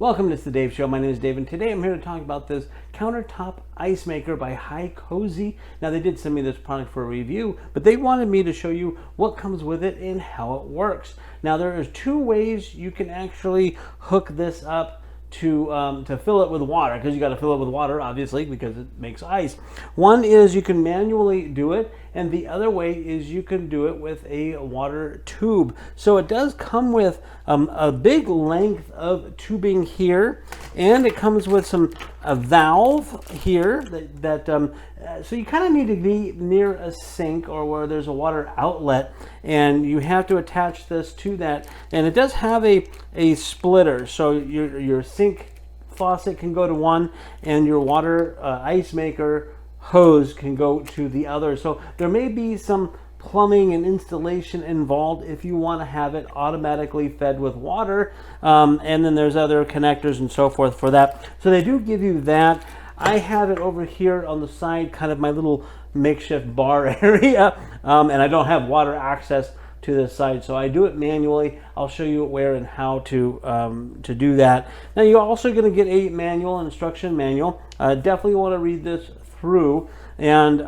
Welcome to the Dave Show. My name is Dave, and today I'm here to talk about this Countertop ice maker by HiCOZY. Now, they did send me this product for a review, but they wanted me to show you what comes with it and how it works. Now, there is two ways you can actually hook this up to fill it with water, because you got to fill it with water, obviously, because it makes ice. One is you can manually do it, and the other way is you can do it with a water tube. So it does come with a big length of tubing here, and it comes with a valve here so you kind of need to be near a sink or where there's a water outlet, and you have to attach this to that. And it does have a splitter, so your sink faucet can go to one, and your water ice maker hose can go to the other. So there may be some plumbing and installation involved if you want to have it automatically fed with water, and then there's other connectors and so forth for that. So they do give you that. I have it over here on the side, kind of my little makeshift bar area, and I don't have water access to this side, so I do it manually. I'll show you where and how to do that. Now, you're also going to get a manual, instruction manual. Definitely want to read this through. And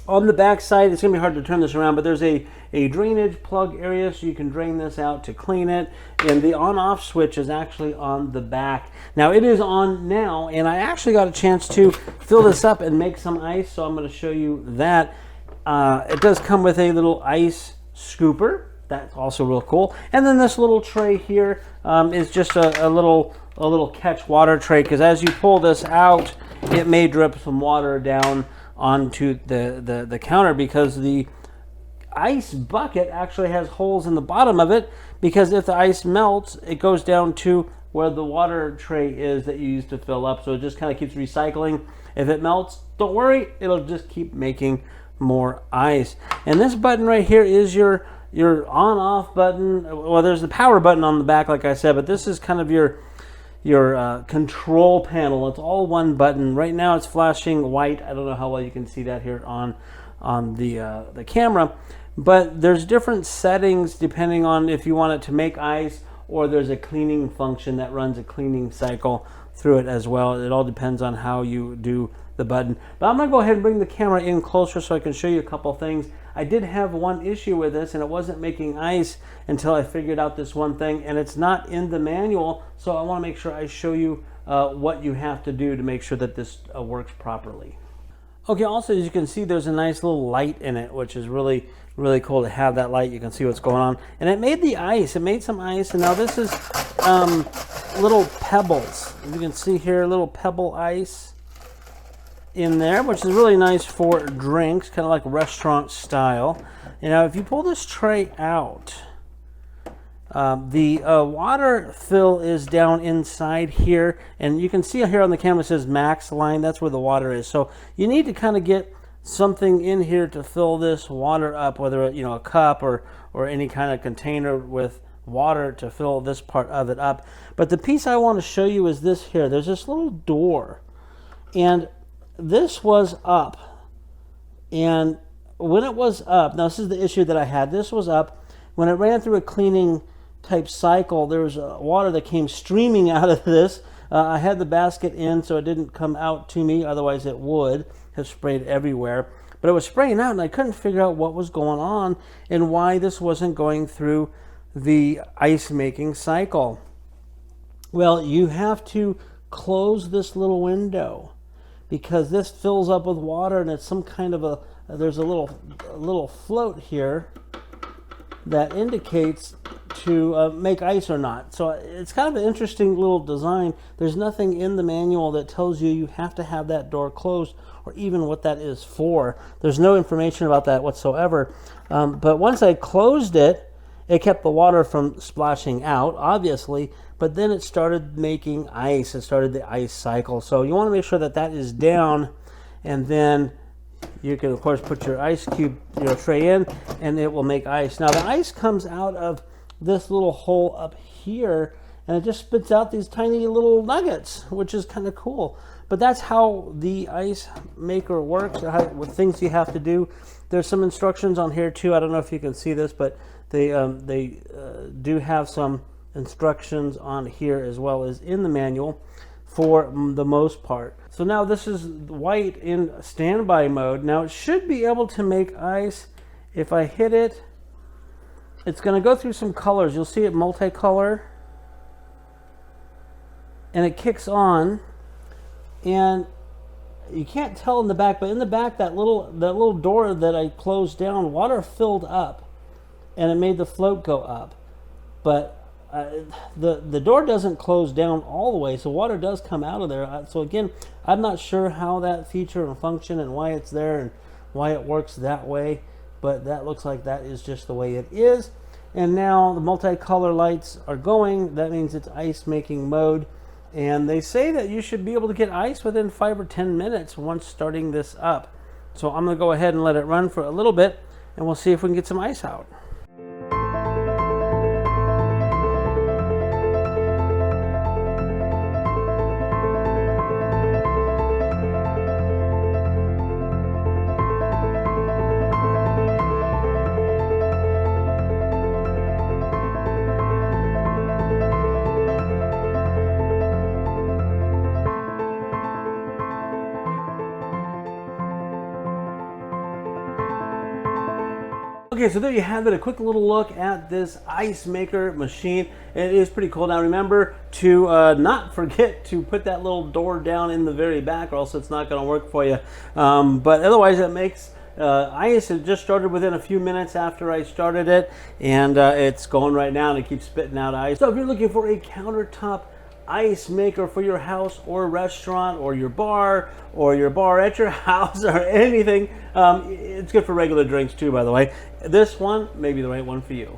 on the back side, it's going to be hard to turn this around, but there's a drainage plug area, so you can drain this out to clean it. And the on-off switch is actually on the back. Now, it is on now, and I actually got a chance to fill this up and make some ice, so I'm going to show you that. It does come with a little ice scooper. That's also real cool. And then this little tray here is just a little catch water tray, because as you pull this out, it may drip some water down onto the counter, because the ice bucket actually has holes in the bottom of it, because if the ice melts, it goes down to where the water tray is that you use to fill up. So it just kind of keeps recycling. If it melts, don't worry, it'll just keep making more ice. And this button right here is your on-off button. Well, there's the power button on the back, like I said, but this is kind of your control panel. It's all one button. Right now it's flashing white. I don't know how well you can see that here on the camera, but there's different settings depending on if you want it to make ice, or there's a cleaning function that runs a cleaning cycle through it as well. It all depends on how you do the button. But I'm going to go ahead and bring the camera in closer so I can show you a couple things. I did have one issue with this, and it wasn't making ice until I figured out this one thing, and it's not in the manual, so I want to make sure I show you what you have to do to make sure that this works properly. Okay, also, as you can see, there's a nice little light in it, which is really cool to have that light. You can see what's going on. And it made the ice. It made some ice, and now this is little pebbles. As you can see here, little pebble ice in there, which is really nice for drinks, kind of like restaurant style. You know, if you pull this tray out, the water fill is down inside here, and you can see here on the camera it says max line. That's where the water is. So you need to kind of get something in here to fill this water up, whether a cup or any kind of container with water to fill this part of it up. But the piece I want to show you is this here. There's this little door, and this was up, and when it was up, now this is the issue that I had. This was up. When it ran through a cleaning type cycle, there was water that came streaming out of this. I had the basket in, so it didn't come out to me. Otherwise, it would have sprayed everywhere. But it was spraying out, and I couldn't figure out what was going on and why this wasn't going through the ice making cycle. Well, you have to close this little window, because this fills up with water, and it's some kind of there's a little float here that indicates to make ice or not. So it's kind of an interesting little design. There's nothing in the manual that tells you have to have that door closed, or even what that is for. There's no information about that whatsoever. But once I closed it, it kept the water from splashing out, obviously, but then it started making ice. It started the ice cycle. So you want to make sure that that is down, and then you can, of course, put your ice cube, tray in, and it will make ice. Now, the ice comes out of this little hole up here, and it just spits out these tiny little nuggets, which is kind of cool. But that's how the ice maker works, what things you have to do. There's some instructions on here, too. I don't know if you can see this, but they do have some instructions on here as well as in the manual for the most part. So now this is white in standby mode. Now it should be able to make ice. If I hit it, it's going to go through some colors. You'll see it multicolor, and it kicks on, and you can't tell in the back, but in the back, that little door that I closed down, water filled up, and it made the float go up. But the door doesn't close down all the way, so water does come out of there. So again, I'm not sure how that feature and function and why it's there and why it works that way, but that looks like that is just the way it is. And now the multicolor lights are going. That means it's ice making mode. And they say that you should be able to get ice within 5 or 10 minutes once starting this up. So I'm going to go ahead and let it run for a little bit, and we'll see if we can get some ice out. Okay, so there you have it, a quick little look at this ice maker machine. It is pretty cool. Now remember to not forget to put that little door down in the very back, or else it's not going to work for you. But otherwise, it makes ice. It just started within a few minutes after I started it, and it's going right now, and it keeps spitting out ice. So if you're looking for a countertop ice maker for your house or restaurant or your bar at your house or anything, it's good for regular drinks too, by the way. This one may be the right one for you.